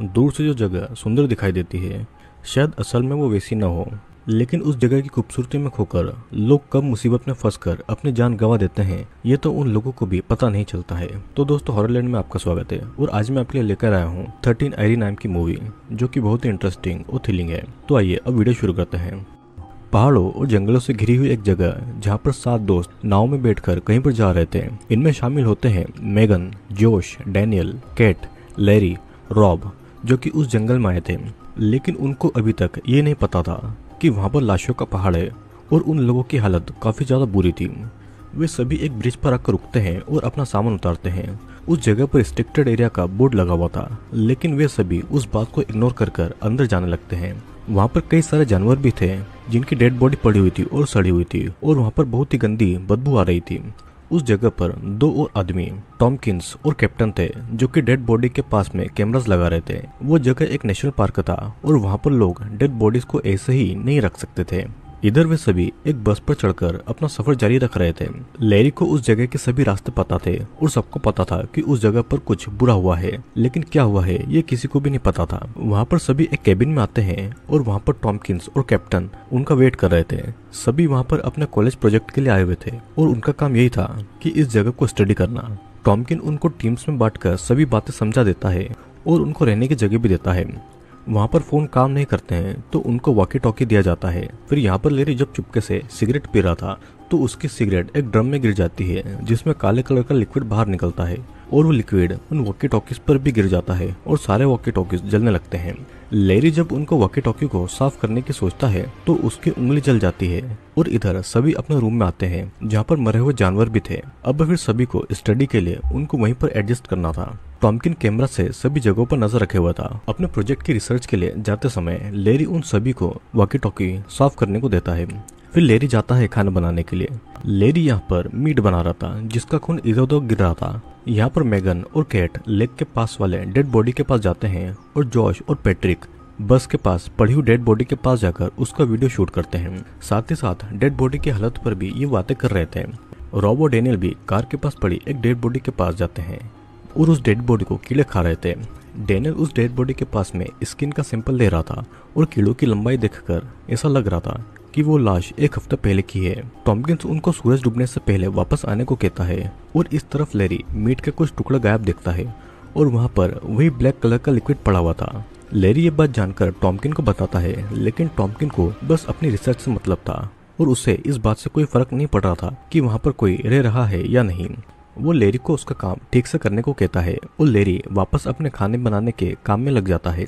दूर से जो जगह सुंदर दिखाई देती है, शायद असल में वो वैसी न हो, लेकिन उस जगह की खूबसूरती में खोकर लोग कब मुसीबत में फंसकर अपनी जान गंवा देते हैं, ये तो उन लोगों को भी पता नहीं चलता है। तो दोस्तों, हॉररलैंड में आपका स्वागत है और आज मैं आपके लिए लेकर आया हूँ 13 आयरी नाम की मूवी, जो कि बहुत ही इंटरेस्टिंग और थ्रिलिंग है। तो आइए अब वीडियो शुरू करते हैं। पहाड़ों और जंगलों से घिरी हुई एक जगह जहाँ पर 7 दोस्त नाव में बैठकर कहीं पर जा रहे थे। इनमें शामिल होते हैं मेगन, जोश, डैनियल, कैट, लैरी, रॉब, जो कि उस जंगल में आए थे, लेकिन उनको अभी तक ये नहीं पता था कि वहाँ पर लाशों का पहाड़ है और उन लोगों की हालत काफ़ी ज़्यादा बुरी थी। वे सभी एक ब्रिज पर आकर रुकते हैं और अपना सामान उतारते हैं। उस जगह पर रिस्ट्रिक्टेड एरिया का बोर्ड लगा हुआ था, लेकिन वे सभी उस बात को इग्नोर कर अंदर जाने लगते हैं। वहाँ पर कई सारे जानवर भी थे जिनकी डेड बॉडी पड़ी हुई थी और सड़ी हुई थी, और वहाँ पर बहुत ही गंदी बदबू आ रही थी। उस जगह पर 2 और आदमी, टॉमकिंस और कैप्टन थे, जो कि डेड बॉडी के पास में कैमरास लगा रहे थे। वो जगह एक नेशनल पार्क था और वहाँ पर लोग डेड बॉडीज को ऐसे ही नहीं रख सकते थे। इधर वे सभी एक बस पर चढ़कर अपना सफर जारी रख रहे थे। लैरी को उस जगह के सभी रास्ते पता थे और सबको पता था कि उस जगह पर कुछ बुरा हुआ है, लेकिन क्या हुआ है ये किसी को भी नहीं पता था। वहाँ पर सभी एक केबिन में आते हैं और वहाँ पर टॉमकिंस और कैप्टन उनका वेट कर रहे थे। सभी वहाँ पर अपने कॉलेज प्रोजेक्ट के लिए आए हुए थे और उनका काम यही था कि इस जगह को स्टडी करना। टॉमकिन उनको टीम्स में बांटकर सभी बातें समझा देता है और उनको रहने की जगह भी देता है। वहाँ पर फोन काम नहीं करते हैं तो उनको वॉकी टॉकी दिया जाता है। फिर यहाँ पर लैरी जब चुपके से सिगरेट पी रहा था तो उसकी सिगरेट एक ड्रम में गिर जाती है, जिसमें काले कलर का लिक्विड बाहर निकलता है और वो लिक्विड उन वॉकी टॉकीज पर भी गिर जाता है और सारे वॉकी टॉकीज जलने लगते हैं। लैरी जब उनको वॉकी टॉकी को साफ करने की सोचता है तो उसकी उंगली जल जाती है और इधर सभी अपने रूम में आते हैं जहाँ पर मरे हुए जानवर भी थे। अब फिर सभी को स्टडी के लिए उनको वहीं पर एडजस्ट करना था। टॉमकिन कैमरा से सभी जगहों पर नजर रखे हुआ था। अपने प्रोजेक्ट की रिसर्च के लिए जाते समय लैरी उन सभी को वॉकी टॉकी साफ करने को देता है। फिर लैरी जाता है खाना बनाने के लिए। लैरी यहाँ पर मीट बना रहा था जिसका खून इधर उधर गिर रहा था। यहाँ पर मेगन और कैट लेक के पास वाले डेड बॉडी के पास जाते हैं और जॉश और पैट्रिक बस के पास पड़ी हुई डेड बॉडी के पास जाकर उसका वीडियो शूट करते हैं। साथ ही साथ डेड बॉडी की हालत पर भी ये बातें कर रहे थे। रॉब और डैनियल भी कार के पास पड़ी एक डेड बॉडी के पास जाते हैं और उस डेड बॉडी को कीड़े खा रहे थे। डैनियल उस डेड बॉडी के पास में स्किन का सैंपल ले रहा था और कीड़ों की लंबाई देखकर ऐसा लग रहा था कि वो लाश 1 हफ्ते पहले की है। टॉमकिंस उनको सूरज डूबने से पहले वापस आने को कहता है और इस तरफ लैरी मीट के कुछ टुकड़े गायब देखता है और वहाँ पर वही ब्लैक कलर का लिक्विड पड़ा हुआ था। लैरी ये बात जानकर टॉमकिन को बताता है, लेकिन टॉमकिन को बस अपनी रिसर्च से मतलब था और उसे इस बात से कोई फर्क नहीं पड़ रहा था कि वहाँ पर कोई रह रहा है या नहीं। वो लैरी को उसका काम ठीक से करने को कहता है और लैरी वापस अपने खाने बनाने के काम में लग जाता है।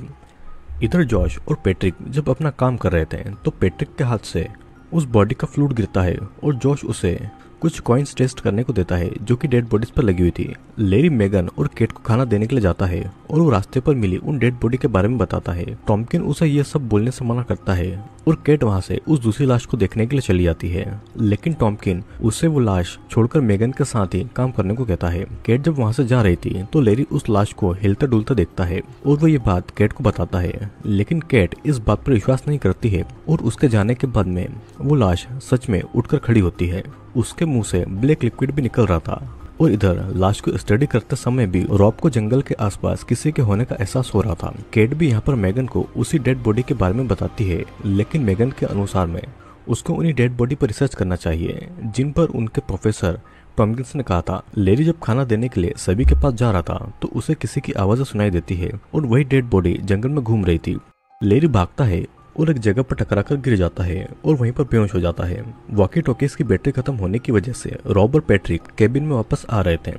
इधर जॉश और पैट्रिक जब अपना काम कर रहे थे तो पैट्रिक के हाथ से उस बॉडी का फ्लूइड गिरता है और जॉश उसे कुछ कॉइन्स टेस्ट करने को देता है जो कि डेड बॉडीज पर लगी हुई थी। लैरी मेगन और केट को खाना देने के लिए जाता है और वो रास्ते पर मिली उन डेड बॉडी के बारे में बताता है। टॉमकिन उसे ये सब बोलने से मना करता है और केट वहाँ से उस दूसरी लाश को देखने के लिए चली जाती है, लेकिन टॉमकिन उसे वो लाश छोड़कर मेगन के साथ ही काम करने को कहता है। केट जब वहाँ से जा रही थी तो लैरी उस लाश को हिलता डुलता देखता है और वो ये बात केट को बताता है, लेकिन केट इस बात पर विश्वास नहीं करती है और उसके जाने के बाद में वो लाश सच में उठकर खड़ी होती है। उसके मुंह से ब्लैक लिक्विड भी निकल रहा था और इधर लाश को स्टडी करते समय भी रॉब को जंगल के आसपास किसी के होने का एहसास हो रहा था। केट भी यहाँ पर मेगन को उसी डेड बॉडी के बारे में बताती है, लेकिन मेगन के अनुसार में उसको उन्हीं डेड बॉडी पर रिसर्च करना चाहिए जिन पर उनके प्रोफेसर टॉमकिंस ने कहा था। लैरी जब खाना देने के लिए सभी के पास जा रहा था तो उसे किसी की आवाज़ सुनाई देती है और वही डेड बॉडी जंगल में घूम रही थी। लैरी भागता है और एक जगह पर टकराकर गिर जाता है और वहीं पर बेहोश हो जाता है। वॉकी टॉकीज की बैटरी खत्म होने की वजह से रॉब और पैट्रिक केबिन में वापस आ रहे थे।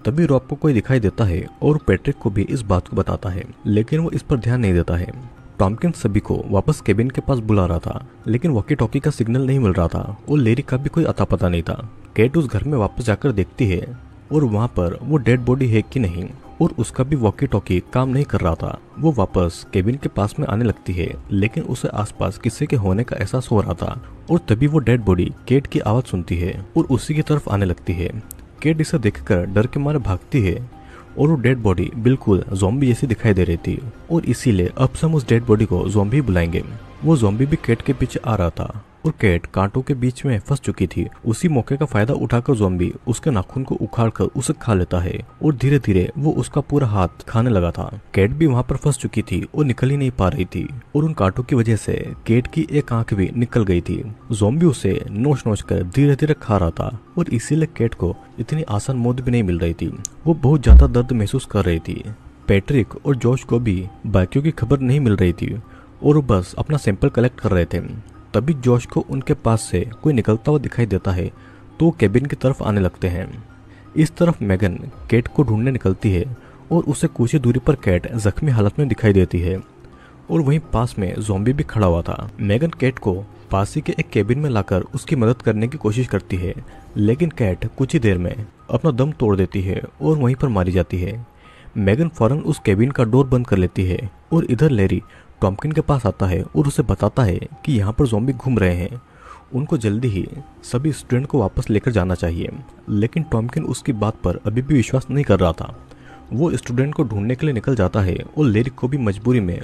तभी रॉब को कोई दिखाई देता है और पैट्रिक को भी इस बात को बताता है, लेकिन वो इस पर ध्यान नहीं देता है। टॉमकिन सभी को वापस केबिन के पास बुला रहा था, लेकिन वॉकी टॉकी का सिग्नल नहीं मिल रहा था और लैरी का भी कोई अता पता नहीं था। केट उस घर में वापस जाकर देखती है और वहाँ पर वो डेड बॉडी है कि नहीं, और उसका भी वॉकी टॉकी काम नहीं कर रहा था। वो वापस केबिन के पास में आने लगती है, लेकिन उसे आसपास किसी के होने का एहसास हो रहा था और तभी वो डेड बॉडी केट की आवाज सुनती है और उसी की तरफ आने लगती है। केट इसे देखकर डर के मारे भागती है और वो डेड बॉडी बिल्कुल ज़ॉम्बी जैसी दिखाई दे रही थी और इसीलिए अब से हम उस डेड बॉडी को ज़ॉम्बी बुलाएंगे। वो ज़ॉम्बी भी केट के पीछे आ रहा था और कैट कांटों के बीच में फंस चुकी थी। उसी मौके का फायदा उठाकर ज़ॉम्बी उसके नाखून को उखाड़कर उसे खा लेता है और धीरे धीरे वो उसका पूरा हाथ खाने लगा था। कैट भी वहाँ पर फंस चुकी थी और निकल ही नहीं पा रही थी और उन कांटों की वजह से कैट की एक आंख भी निकल गई थी। ज़ॉम्बी उसे नोच नोच कर धीरे धीरे खा रहा था और इसीलिए कैट को इतनी आसान मौत भी नहीं मिल रही थी। वो बहुत ज्यादा दर्द महसूस कर रही थी। पैट्रिक और जॉर्ज को भी बाकियों की खबर नहीं मिल रही थी और वो बस अपना सैंपल कलेक्ट कर रहे थे। तभी जॉर्ज को उनके पास से कोई निकलता हुआ दिखाई देता है तो कैबिन की तरफ आने लगते हैं। इस तरफ मैगन कैट को ढूंढने निकलती है और उसे कुछ ही दूरी पर कैट जख्मी हालत में दिखाई देती है और वहीं पास में ज़ॉम्बी भी खड़ा हुआ था। मैगन कैट को पास ही के एक कैबिन में लाकर उसकी मदद करने की कोशिश करती है, लेकिन कैट कुछ ही देर में अपना दम तोड़ देती है और वहीं पर मारी जाती है। मैगन फौरन उस कैबिन का डोर बंद कर लेती है और इधर लैरी टॉम्किन के पास आता है और उसे बताता है कि यहाँ पर ज़ॉम्बी घूम रहे हैं, उनको जल्दी ही सभी स्टूडेंट को वापस लेकर जाना चाहिए। लेकिन टॉम्किन उसकी बात पर अभी भी विश्वास नहीं कर रहा था। वो स्टूडेंट को ढूंढने के लिए निकल जाता है और लैरी को भी मजबूरी में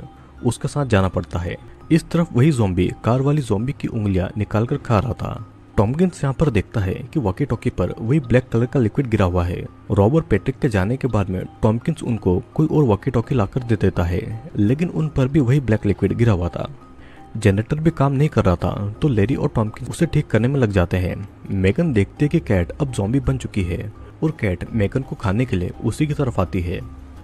उसके साथ जाना पड़ता है। इस तरफ वही ज़ॉम्बी कार वाली ज़ॉम्बी की उंगलियां निकाल कर खा रहा था। टॉम्किंस यहाँ पर देखता है कि वॉकी टॉकी पर वही ब्लैक कलर का लिक्विड गिरा हुआ है। रॉब और पैट्रिक के जाने के बाद में टॉम्किंस उनको कोई और वॉकी टॉकी लाकर दे देता है, लेकिन उन पर भी वही ब्लैक लिक्विड गिरा हुआ था। जनरेटर भी काम नहीं कर रहा था तो लैरी और टॉम्किंस उसे ठीक करने में लग जाते हैं। मैगन देखती है कि कैट अब ज़ॉम्बी बन चुकी है और कैट मैगन को खाने के लिए उसी की तरफ आती है।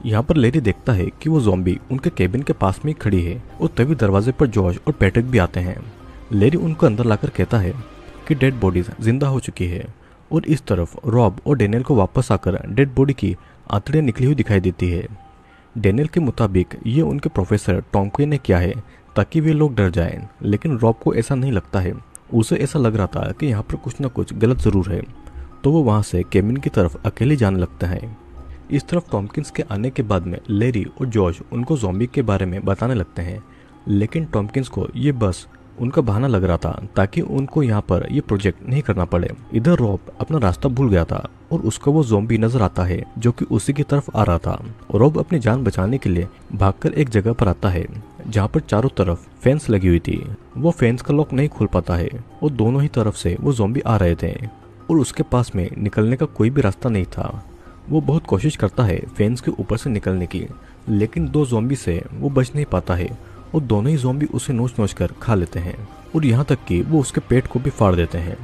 यहाँ पर लैरी देखता है कि वो ज़ॉम्बी उनके केबिन के पास में ही खड़ी है और तभी दरवाजे पर जॉर्ज और पैट्रिक भी आते हैं। लैरी उनको अंदर लाकर कहता है कि डेड बॉडीज जिंदा हो चुकी है और इस तरफ रॉब और डेनियल को वापस आकर डेड बॉडी की आंतड़ियाँ निकली हुई दिखाई देती है। डेनियल के मुताबिक ये उनके प्रोफेसर टॉम्किन ने किया है ताकि वे लोग डर जाएं, लेकिन रॉब को ऐसा नहीं लगता है। उसे ऐसा लग रहा था कि यहाँ पर कुछ न कुछ गलत जरूर है, तो वो वहाँ से केबिन की तरफ अकेले जाने लगता है। इस तरफ टॉम्किंस के आने के बाद में लैरी और जॉर्ज उनको ज़ॉम्बी के बारे में बताने लगते हैं, लेकिन टॉम्किंस को ये बस उनका बहाना लग रहा था ताकि उनको यहाँ पर ये प्रोजेक्ट नहीं करना पड़े। इधर रॉब अपना रास्ता भूल गया था और उसको वो ज़ॉम्बी नजर आता है जो कि उसी की तरफ आ रहा था। रॉब अपनी जान बचाने के लिए भागकर एक जगह पर आता है जहाँ पर चारों तरफ फेंस लगी हुई थी। वो फेंस का लॉक नहीं खुल पाता है और दोनों ही तरफ से वो ज़ॉम्बी आ रहे थे और उसके पास में निकलने का कोई भी रास्ता नहीं था। वो बहुत कोशिश करता है फेंस के ऊपर से निकलने की, लेकिन दो ज़ॉम्बी से वो बच नहीं पाता है और दोनों ही ज़ॉम्बी उसे नोच नोच कर खा लेते हैं और यहाँ तक कि वो उसके पेट को भी फाड़ देते हैं।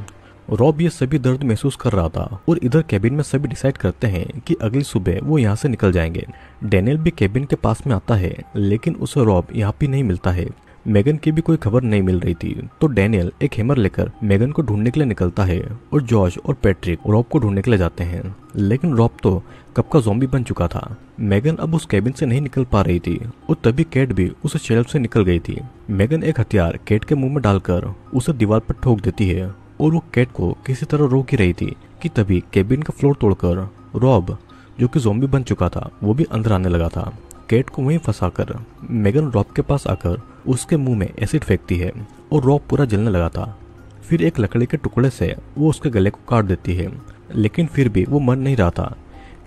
रॉब ये सभी दर्द महसूस कर रहा था और इधर केबिन में सभी डिसाइड करते हैं कि अगली सुबह वो यहाँ से निकल जाएंगे। डेनियल भी केबिन के पास में आता है, लेकिन उसे रॉब यहाँ भी नहीं मिलता है। मैगन की भी कोई खबर नहीं मिल रही थी, तो डेनियल एक हैमर लेकर मैगन को ढूंढने के लिए निकलता है और जॉर्ज और पैट्रिक रॉब को ढूंढने के लिए जाते हैं। लेकिन रॉब तो कब का ज़ॉम्बी बन चुका था। मैगन अब उस केबिन से नहीं निकल पा रही थी और तभी कैट भी उस शेल्फ से निकल गई थी। मैगन एक हथियार कैट के मुंह में डालकर उसे दीवार पर ठोक देती है और वो कैट को किसी तरह रोक ही रही थी कि तभी केबिन का फ्लोर तोड़कर रॉब, जो कि ज़ॉम्बी बन चुका था, वो भी अंदर आने लगा था। कैट को वहीं फंसाकर मैगन रॉब के पास आकर उसके मुंह में एसिड फेंकती है और रॉब पूरा जलने लगा था। फिर एक लकड़ी के टुकड़े से वो उसके गले को काट देती है, लेकिन फिर भी वो मर नहीं रहा था।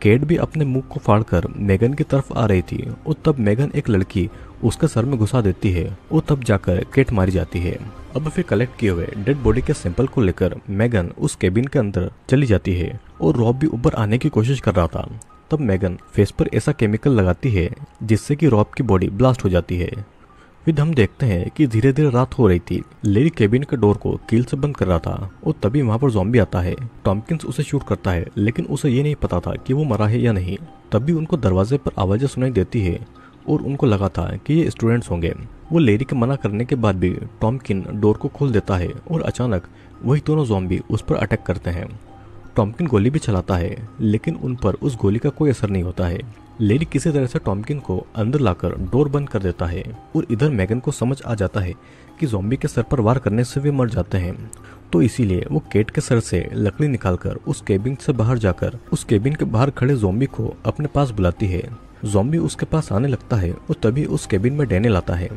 कैट भी अपने मुंह को फाड़कर मैगन की तरफ आ रही थी और तब मैगन एक लड़की उसके सर में घुसा देती है और तब जाकर कैट मारी जाती है। अब फिर कलेक्ट किए हुए डेड बॉडी के सैंपल को लेकर मैगन उस केबिन के अंदर चली जाती है और रॉब भी ऊपर आने की कोशिश कर रहा था। तब मैगन फेस पर ऐसा केमिकल लगाती है जिससे कि रॉब की बॉडी ब्लास्ट हो जाती है। फिर हम देखते हैं कि धीरे धीरे रात हो रही थी। लैरी केबिन के डोर को कील से बंद कर रहा था और तभी वहां पर ज़ॉम्बी आता है। टॉम्किंस उसे शूट करता है, लेकिन उसे ये नहीं पता था कि वो मरा है या नहीं। तभी उनको दरवाजे पर आवाजें सुनाई देती है और उनको लगा था कि ये स्टूडेंट्स होंगे। वो लैरी के मना करने के बाद भी टॉम्किन डोर को खोल देता है और अचानक वही दोनों ज़ॉम्बी उस पर अटैक करते हैं। टॉम्किन गोली भी चलाता है, लेकिन उन पर उस गोली का कोई असर नहीं होता है। लैरी किसी तरह से टॉम्किन को अंदर लाकर डोर बंद कर देता है और इधर मैगन को समझ आ जाता है कि ज़ॉम्बी के सर पर वार करने से वे मर जाते हैं, तो इसीलिए वो कैट के सर से लकड़ी निकालकर उस केबिन से बाहर जाकर उस केबिन के बाहर खड़े ज़ॉम्बी को अपने पास बुलाती है। ज़ॉम्बी उसके पास आने लगता है और तभी उस केबिन में डेनियल आता है।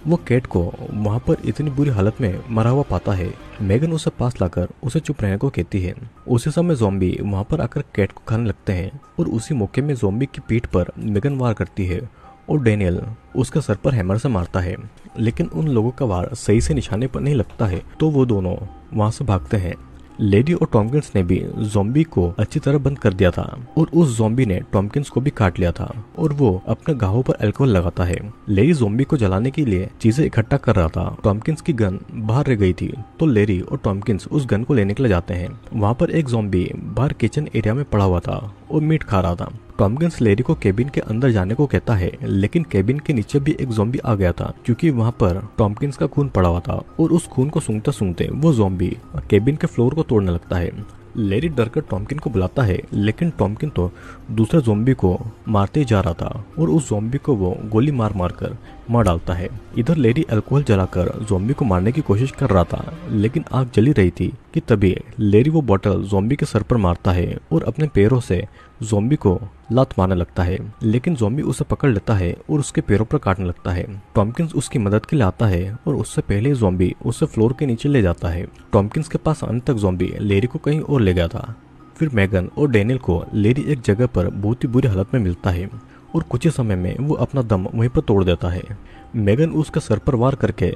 वो कैट को वहाँ पर इतनी बुरी हालत में मरा हुआ पाता है। मैगन उसे पास लाकर उसे चुप रहने को कहती है। उसी समय ज़ॉम्बी वहाँ पर आकर कैट को खाने लगते हैं और उसी मौके में ज़ॉम्बी की पीठ पर मैगन वार करती है और डेनियल उसके सर पर हैमर से मारता है, लेकिन उन लोगों का वार सही से निशाने पर नहीं लगता है, तो वो दोनों वहां से भागते हैं। लेडी और टॉमकिंस ने भी ज़ॉम्बी को अच्छी तरह बंद कर दिया था और उस ज़ॉम्बी ने टॉमकिंस को भी काट लिया था और वो अपने घावों पर अल्कोहल लगाता है। लेरी ज़ॉम्बी को जलाने के लिए चीजें इकट्ठा कर रहा था। टॉमकिंस की गन बाहर रह गई थी, तो लेरी और टॉमकिंस उस गन को लेने के लिए जाते हैं। वहाँ पर एक ज़ॉम्बी बाहर किचन एरिया में पड़ा हुआ था और मीट खा रहा था। टॉमकिंस लेरी को केबिन के अंदर जाने को कहता है, लेकिन केबिन के नीचे भी एक ज़ॉम्बी आ गया था, क्योंकि वहाँ पर टॉमकिंस का खून पड़ा हुआ था और उस खून को सूंघते सूंघते वो ज़ॉम्बी केबिन के फ्लोर को तोड़ने लगता है। लेरी डरकर टॉमकिन को बुलाता है, लेकिन टॉमकिन तो दूसरे ज़ॉम्बी को मारते ही जा रहा था और उस ज़ॉम्बी को वो गोली मार मार कर मार डालता है। इधर लेरी अल्कोहल जलाकर ज़ॉम्बी को मारने की कोशिश कर रहा था, लेकिन आग जली रही थी कि तभी लेरी वो बॉटल ज़ॉम्बी के सर पर मारता है और अपने पैरों से ज़ॉम्बी को लात मारने लगता है, लेकिन ज़ॉम्बी उसे पकड़ लेता है और उसके पैरों पर काटने लगता है। टॉमकिंस उसकी मदद के लिए आता है और उससे पहले ही ज़ॉम्बी उसे फ्लोर के नीचे ले जाता है। टॉमकिंस के पास आने तक ज़ॉम्बी लेरी को कहीं और ले गया था। फिर मैगन और डेनियल को लेरी एक जगह पर बहुत ही बुरी हालत में मिलता है और कुछ ही समय में वो अपना दम वहीं पर तोड़ देता है। मैगन उसके सर पर वार करके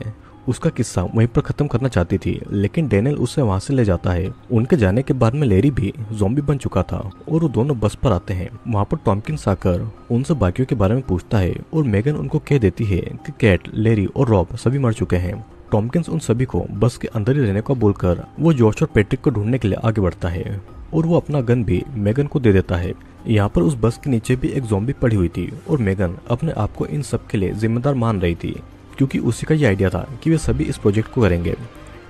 उसका किस्सा वहीं पर खत्म करना चाहती थी, लेकिन डेनियल उसे वहां से ले जाता है। उनके जाने के बाद में लेरी भी ज़ॉम्बी बन चुका था और वो दोनों बस पर आते हैं। वहां पर टॉमकिंस आकर उनसे बाकियों के बारे में पूछता है और मैगन उनको कह देती है कि कैट, लेरी और रॉब सभी मर चुके हैं। टॉमकिंस उन सभी को बस के अंदर ही रहने को बोलकर वो जॉश और पैट्रिक को ढूंढने के लिए आगे बढ़ता है और वो अपना गन भी मैगन को दे देता है। यहाँ पर उस बस के नीचे भी एक ज़ॉम्बी पड़ी हुई थी और मैगन अपने आप को इन सब के लिए जिम्मेदार मान रही थी, क्योंकि उसी का ये आइडिया था कि वे सभी इस प्रोजेक्ट को करेंगे।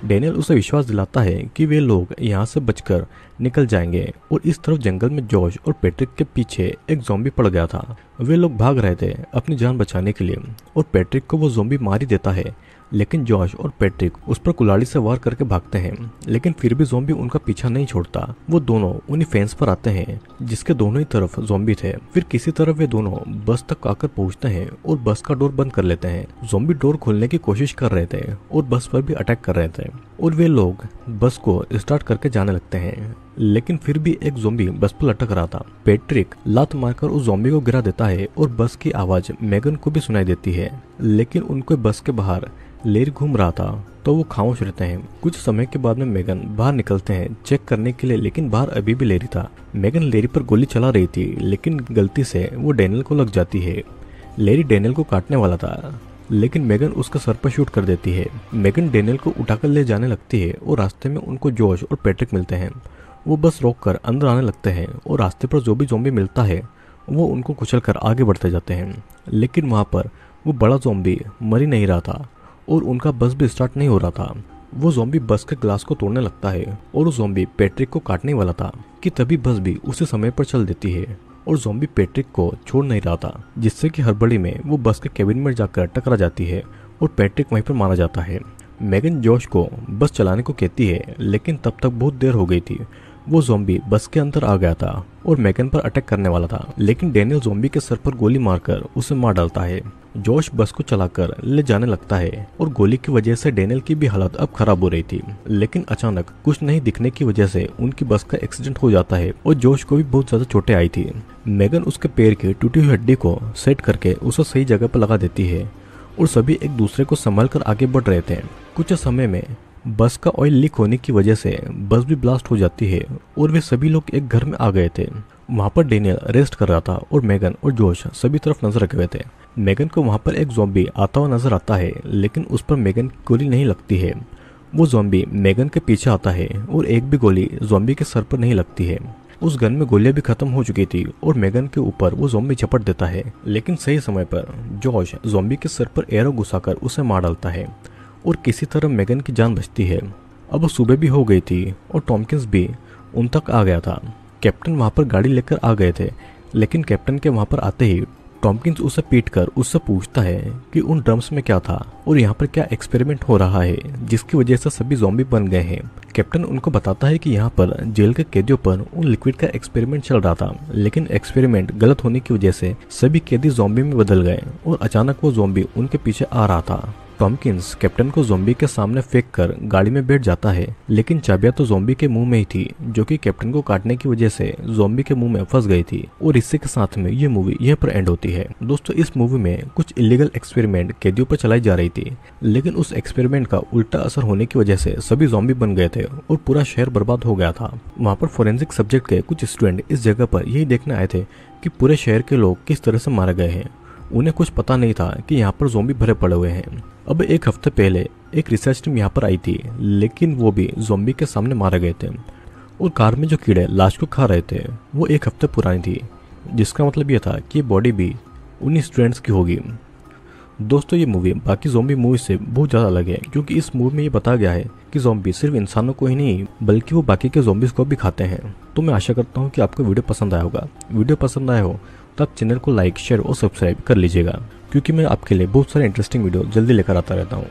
डेनियल उसे विश्वास दिलाता है कि वे लोग यहाँ से बचकर निकल जाएंगे और इस तरफ जंगल में जॉश और पैट्रिक के पीछे एक ज़ॉम्बी पड़ गया था। वे लोग भाग रहे थे अपनी जान बचाने के लिए और पैट्रिक को वो ज़ॉम्बी मार ही देता है, लेकिन जॉश और पैट्रिक उस पर कुल्हाड़ी से वार करके भागते हैं, लेकिन फिर भी ज़ॉम्बी उनका पीछा नहीं छोड़ता। वो दोनों उन्हीं फेंस पर आते हैं जिसके दोनों ही तरफ ज़ॉम्बी थे। फिर किसी तरह वे दोनों बस तक आकर पहुंचते हैं और बस का डोर बंद कर लेते हैं। ज़ॉम्बी डोर खोलने की कोशिश कर रहे थे और बस पर भी अटैक कर रहे थे और वे लोग बस को स्टार्ट करके जाने लगते हैं, लेकिन फिर भी एक ज़ॉम्बी बस पर लटक रहा था। पैट्रिक लात मारकर उस ज़ॉम्बी को गिरा देता है और बस की आवाज मैगन को भी सुनाई देती है, लेकिन उनको बस के बाहर लेरी घूम रहा था तो वो खामोश रहते हैं। कुछ समय के बाद में मैगन बाहर निकलते हैं चेक करने के लिए, लेकिन बाहर अभी भी लेरी था। मैगन लेरी पर गोली चला रही थी, लेकिन गलती से वो डेनियल को लग जाती है। लेरी डेनियल को काटने वाला था, लेकिन मैगन उसका सर पर शूट कर देती है। मैगन डेनियल को उठाकर ले जाने लगती है और रास्ते में उनको जॉश और पैट्रिक मिलते हैं। वो बस रोककर अंदर आने लगते हैं और रास्ते पर जो भी ज़ॉम्बी मिलता है वो उनको कुचलकर आगे बढ़ते जाते हैं, लेकिन वहाँ पर वो बड़ा ज़ॉम्बी मर ही नहीं रहा था और उनका बस भी स्टार्ट नहीं हो रहा था। वो ज़ॉम्बी बस के ग्लास को तोड़ने लगता है और वो ज़ॉम्बी पैट्रिक को काटने वाला था कि तभी बस भी उसी समय पर चल देती है और ज़ॉम्बी पैट्रिक को छोड़ नहीं रहा था, जिससे कि हड़बड़ी में वो बस के केबिन में जाकर टकरा जाती है और पैट्रिक वहीं पर मारा जाता है। मैगन जॉश को बस चलाने को कहती है, लेकिन तब तक बहुत देर हो गई थी। वो ज़ॉम्बी बस के अंदर आ गया था और मैगन पर अटैक करने वाला था, लेकिन डेनियल ज़ॉम्बी के सर पर गोली मारकर उसे मार डालता है। जॉश बस को चलाकर ले जाने लगता है और गोली की वजह से डेनियल की भी हालत अब खराब हो रही थी, लेकिन अचानक कुछ नहीं दिखने की वजह से उनकी बस का एक्सीडेंट हो जाता है और जॉश को भी बहुत ज्यादा चोटें आई थी। मैगन उसके पैर की टूटी हुई हड्डी को सेट करके उसे सही जगह पर लगा देती है और सभी एक दूसरे को संभाल कर आगे बढ़ रहे थे। कुछ समय में बस का ऑयल लीक होने की वजह से बस भी ब्लास्ट हो जाती है और वे सभी लोग एक घर में आ गए थे। वहाँ पर डेनियल रेस्ट कर रहा था और मैगन और जॉश सभी तरफ नजर रखे हुए थे। मैगन को वहाँ पर एक ज़ॉम्बी आता हुआ नजर आता है, लेकिन उस पर मैगन की गोली नहीं लगती है। वो ज़ॉम्बी मैगन के पीछे आता है और एक भी गोली ज़ॉम्बी के सर पर नहीं लगती है। उस गन में गोलियां भी खत्म हो चुकी थी और मैगन के ऊपर वो ज़ॉम्बी झपट देता है, लेकिन सही समय पर जॉश ज़ॉम्बी के सर पर एरो घुसाकर उसे मार डालता है और किसी तरह मैगन की जान बचती है। अब सुबह भी हो गई थी और टॉमकिंस भी उन तक आ गया था। कैप्टन वहां पर गाड़ी लेकर आ गए थे, लेकिन कैप्टन के वहां पर आते ही टॉमकिंस उसे पीटकर उससे पूछता है कि उन ड्रम्स में क्या था और यहाँ पर क्या एक्सपेरिमेंट हो रहा है जिसकी वजह से सभी ज़ॉम्बी बन गए हैं। कैप्टन उनको बताता है कि यहाँ पर जेल के कैदियों पर उन लिक्विड का एक्सपेरिमेंट चल रहा था, लेकिन एक्सपेरिमेंट गलत होने की वजह से सभी कैदी ज़ॉम्बी में बदल गए और अचानक वो ज़ॉम्बी उनके पीछे आ रहा था। टॉमकिंस कैप्टन को ज़ॉम्बी के सामने फेंक कर गाड़ी में बैठ जाता है, लेकिन चाबियां तो ज़ॉम्बी के मुंह में ही थी, जो कि कैप्टन को काटने की वजह से ज़ॉम्बी के मुंह में फंस गई थी। और इसी के साथ में ये मूवी यहीं पर एंड होती है। दोस्तों, इस मूवी में कुछ इलीगल एक्सपेरिमेंट कैदियों पर चलाई जा रही थी, लेकिन उस एक्सपेरिमेंट का उल्टा असर होने की वजह से सभी ज़ॉम्बी बन गए थे और पूरा शहर बर्बाद हो गया था। वहाँ पर फोरेंसिक सब्जेक्ट के कुछ स्टूडेंट इस जगह पर यही देखने आए थे कि पूरे शहर के लोग किस तरह से मारे गए हैं। उन्हें कुछ पता नहीं था कि यहाँ पर ज़ॉम्बी भरे पड़े हुए हैं। अब एक हफ्ते पहले एक रिसर्च टीम यहाँ पर आई थी, लेकिन वो भी ज़ॉम्बी के सामने मारे गए थे। और कार में जो कीड़े लाश को खा रहे थे वो एक हफ्ते पुरानी थी, जिसका मतलब ये था कि ये बॉडी भी उन्हीं स्टूडेंट्स की होगी। दोस्तों, ये मूवी बाकी ज़ॉम्बी मूवी से बहुत ज़्यादा अलग है, क्योंकि इस मूवी में ये बताया गया है कि ज़ॉम्बी सिर्फ इंसानों को ही नहीं बल्कि वो बाकी के ज़ॉम्बीज़ को भी खाते हैं। तो मैं आशा करता हूँ कि आपको वीडियो पसंद आया होगा। वीडियो पसंद आया हो तो आप चैनल को लाइक, शेयर और सब्सक्राइब कर लीजिएगा, क्योंकि मैं आपके लिए बहुत सारे इंटरेस्टिंग वीडियो जल्दी लेकर आता रहता हूँ।